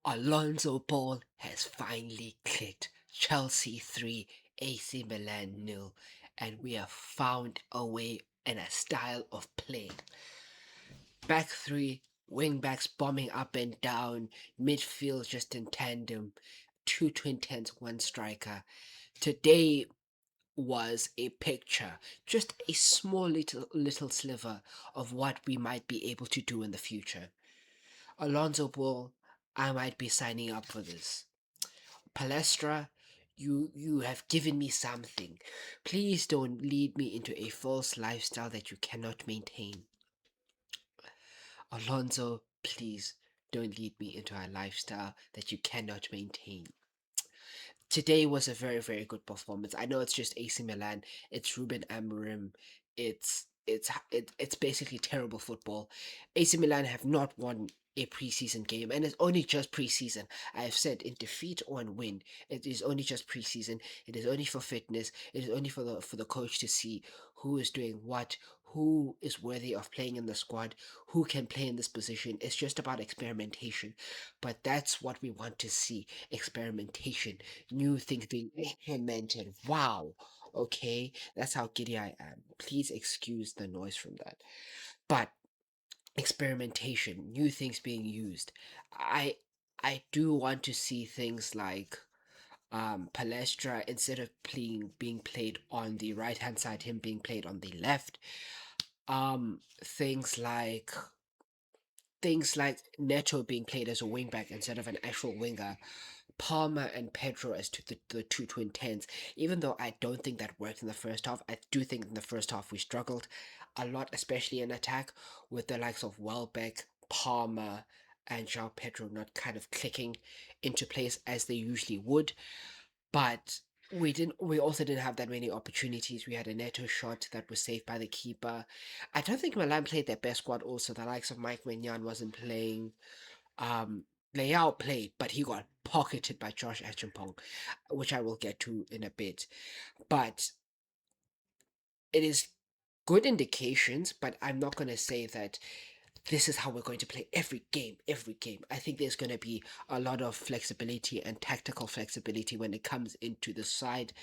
Alonso ball has finally clicked. Chelsea 3, AC Milan nil, and we have found a way and a style of play. Back three, wing backs bombing up and down, midfield just in tandem, two twin tens, one striker. Today was a picture, just a small little sliver of what we might be able to do in the future. Alonso Ball, I might be signing up for this. Palestra, you have given me something. Please don't lead me into a false lifestyle that you cannot maintain. Alonso, please don't lead me into a lifestyle that you cannot maintain. Today was a very, very good performance. I know it's just AC Milan, it's Ruben Amorim, it's basically terrible football. AC Milan have not won a preseason game, and it's only just preseason. I have said in defeat or in win, it is only just preseason. It is only for fitness. It is only for the coach to see who is doing what, who is worthy of playing in the squad, who can play in this position. It's just about experimentation, but that's what we want to see: experimentation, new things being implemented. Wow. Okay, that's how giddy I am. Please excuse the noise from that. But experimentation, new things being used. I I do want to see things like Palestra, instead of being played on the right hand side, him being played on the left. Things like Neto being played as a wingback instead of an actual winger. Palmer and Pedro as to the two twin tens. Even though I don't think that worked in the first half, I do think in the first half we struggled a lot, especially in attack, with the likes of Welbeck, Palmer, and João Pedro not kind of clicking into place as they usually would. But we also didn't have that many opportunities. We had a Neto shot that was saved by the keeper. I don't think Milan played their best squad also. The likes of Mike Mignon wasn't playing. Um, Leao played, but he got pocketed by Josh Achampong, which I will get to in a bit. But it is good indications, but I'm not going to say that this is how we're going to play every game, every game. I think there's going to be a lot of flexibility and tactical flexibility when it comes into the side.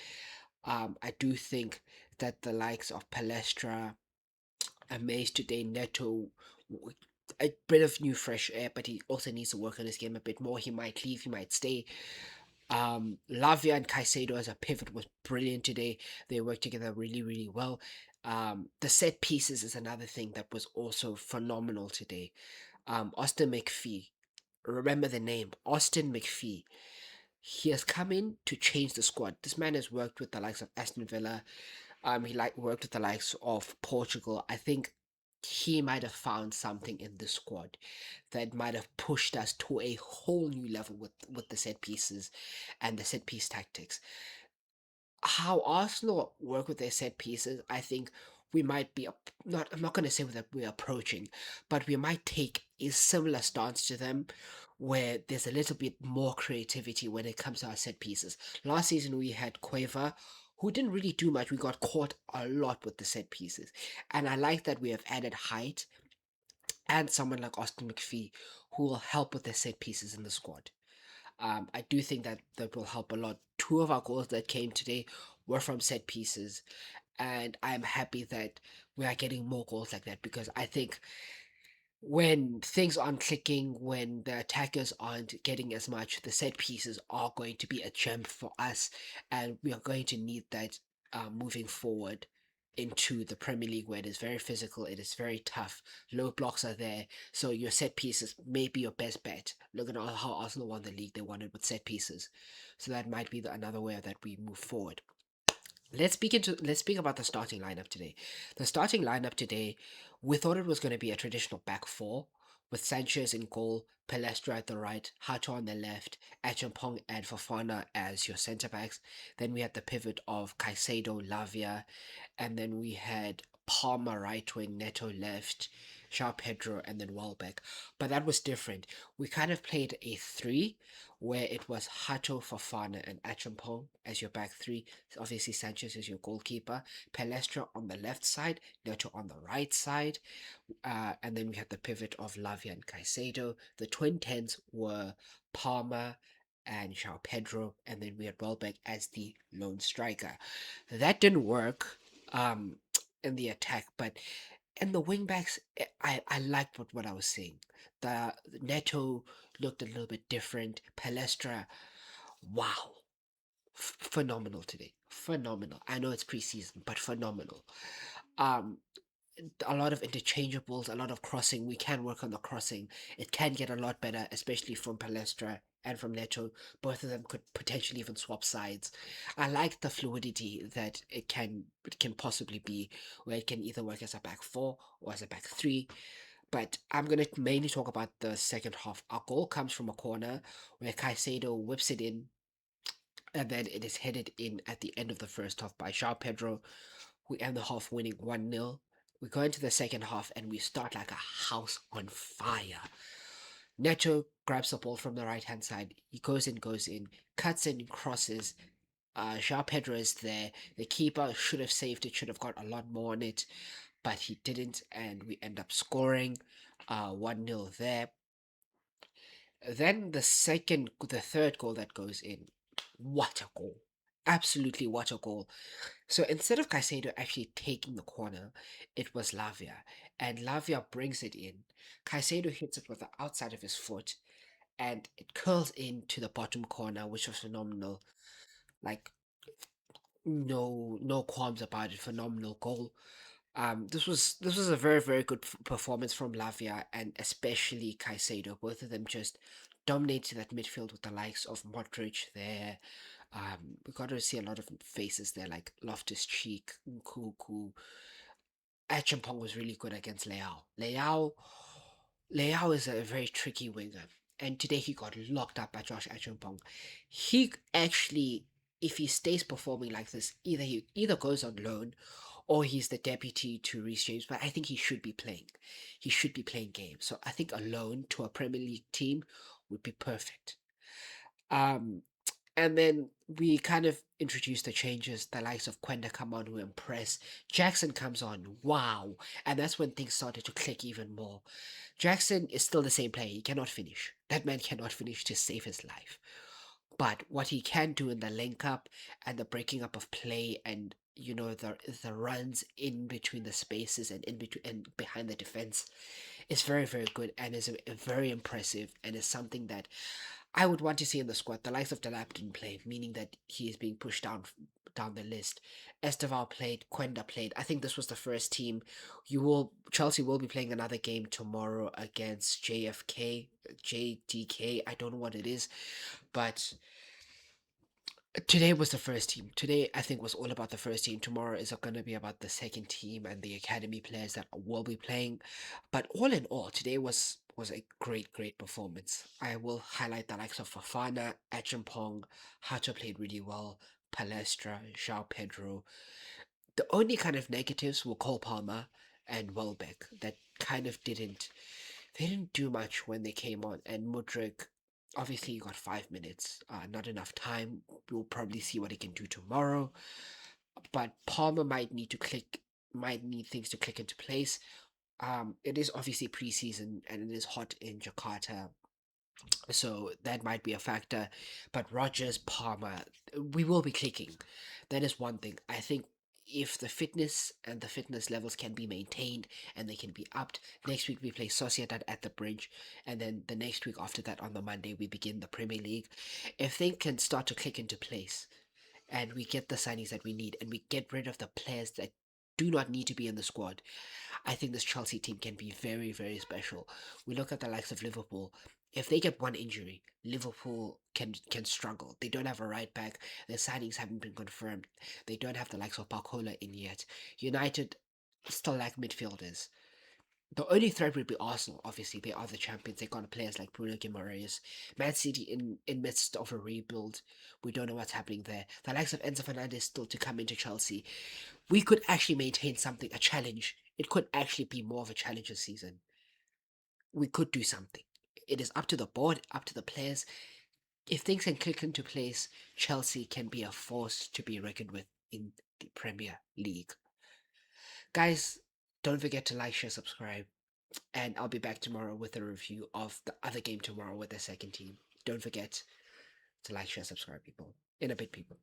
I do think that the likes of Palestra, Amaze today, Neto, a bit of new fresh air, but he also needs to work on his game a bit more. He might leave, he might stay. Lavia and Caicedo as a pivot was brilliant today. They worked together really, really well. The set pieces is another thing that was also phenomenal today. Austin McPhee, remember the name, Austin McPhee. He has come in to change the squad. This man has worked with the likes of Aston Villa. He worked with the likes of Portugal. I think he might have found something in the squad that might have pushed us to a whole new level with the set pieces and the set piece tactics. How Arsenal work with their set pieces, I think we might be not. I'm not going to say that we're approaching, but we might take a similar stance to them, where there's a little bit more creativity when it comes to our set pieces. Last season we had Quaver, who didn't really do much. We got caught a lot with the set pieces, and I like that we have added height and someone like Austin McPhee, who will help with the set pieces in the squad. I do think that that will help a lot. Two of our goals that came today were from set pieces, and I'm happy that we are getting more goals like that, because I think when things aren't clicking, when the attackers aren't getting as much, the set pieces are going to be a gem for us, and we are going to need that moving forward into the Premier League, where it is very physical, it is very tough, low blocks are there, so your set pieces may be your best bet. Look at how Arsenal won the league; they won it with set pieces, so that might be another way that we move forward. Let's speak about the starting lineup today. The starting lineup today, we thought it was going to be a traditional back four with Sanchez in goal, Palestra at the right, Hato on the left, Achampong and Fofana as your centre backs. Then we had the pivot of Caicedo, Lavia, and then we had Palmer right wing, Neto left. João Pedro, and then Welbeck. But that was different. We kind of played a three where it was Hato, Fafana, and Achampong as your back three. Obviously, Sanchez is your goalkeeper. Palestra on the left side, Neto on the right side. And then we had the pivot of Lavia and Caicedo. The twin tens were Palmer and João Pedro, and then we had Welbeck as the lone striker. That didn't work in the attack, but in the wing backs, I liked what I was seeing. The Neto looked a little bit different. Palestra, wow, phenomenal today. Phenomenal. I know it's preseason, but phenomenal. Um, a lot of interchangeables, a lot of crossing. We can work on the crossing. It can get a lot better, especially from Palestra and from Neto. Both of them could potentially even swap sides. I like the fluidity that it can possibly be, where it can either work as a back four or as a back three. But I'm gonna mainly talk about the second half. Our goal comes from a corner where Caicedo whips it in, and then it is headed in at the end of the first half by João Pedro. We end the half winning 1-0. We go into the second half and we start like a house on fire. Neto grabs the ball from the right hand side. He goes in, cuts in, crosses. João Pedro is there. The keeper should have saved it, should have got a lot more on it, but he didn't, and we end up scoring 1-0 there. Then the third goal that goes in. What a goal! Absolutely, what a goal. So instead of Caicedo actually taking the corner, it was Lavia. And Lavia brings it in. Caicedo hits it with the outside of his foot and it curls into the bottom corner, which was phenomenal. Like no qualms about it. Phenomenal goal. This was a very very good performance from Lavia and especially Caicedo. Both of them just dominated that midfield with the likes of Modric there. We got to see a lot of faces there, like Loftus Cheek, Nkuku. Achampong was really good against Leao. Leao is a very tricky winger, and today he got locked up by Josh Achampong. He actually, if he stays performing like this, he either goes on loan, or he's the deputy to Reece James. But I think he should be playing. He should be playing games. So I think a loan to a Premier League team would be perfect. Um, and then we kind of introduce the changes. The likes of Quenda come on, who impress. Jackson comes on, wow. And that's when things started to click even more. Jackson is still the same player. He cannot finish. That man cannot finish to save his life. But what he can do in the link up and the breaking up of play and the runs in between the spaces and in between and behind the defense is very very good and is very impressive and is something that I would want to see in the squad. The likes of Delap didn't play, meaning that he is being pushed down the list. Esteval played, Quenda played. I think this was the first team. Chelsea will be playing another game tomorrow against JFK, JDK. I don't know what it is, but today was the first team. Today, I think, was all about the first team. Tomorrow is going to be about the second team and the academy players that will be playing. But all in all, today was a great, great performance. I will highlight the likes of Fafana, Achampong, Hato played really well, Palestra, João Pedro. The only kind of negatives were Cole Palmer and Welbeck that kind of they didn't do much when they came on. And Mudryk, obviously, you got 5 minutes, not enough time. We'll probably see what he can do tomorrow. But Palmer might need things to click into place. It is obviously preseason and it is hot in Jakarta, so that might be a factor. But Rogers, Palmer, we will be clicking. That is one thing. I think if the fitness and the fitness levels can be maintained and they can be upped, next week we play Sociedad at the Bridge, and then the next week after that on the Monday we begin the Premier League. If they can start to click into place and we get the signings that we need and we get rid of the players that do not need to be in the squad, I think this Chelsea team can be very, very special. We look at the likes of Liverpool. If they get one injury, Liverpool can struggle. They don't have a right back. Their signings haven't been confirmed. They don't have the likes of Barcola in yet. United still lack midfielders. The only threat would be Arsenal. Obviously, they are the champions. They got players like Bruno Guimaraes. Man City in midst of a rebuild. We don't know what's happening there. The likes of Enzo Fernandez still to come into Chelsea. We could actually maintain something, a challenge it could actually be more of a challenger season. We could do something. It is up to the board, up to the players. If things can click into place, Chelsea can be a force to be reckoned with in the Premier League. Guys, don't forget to like, share, subscribe, and I'll be back tomorrow with a review of the other game tomorrow with the second team. Don't forget to like, share, subscribe, people. In a bit, people.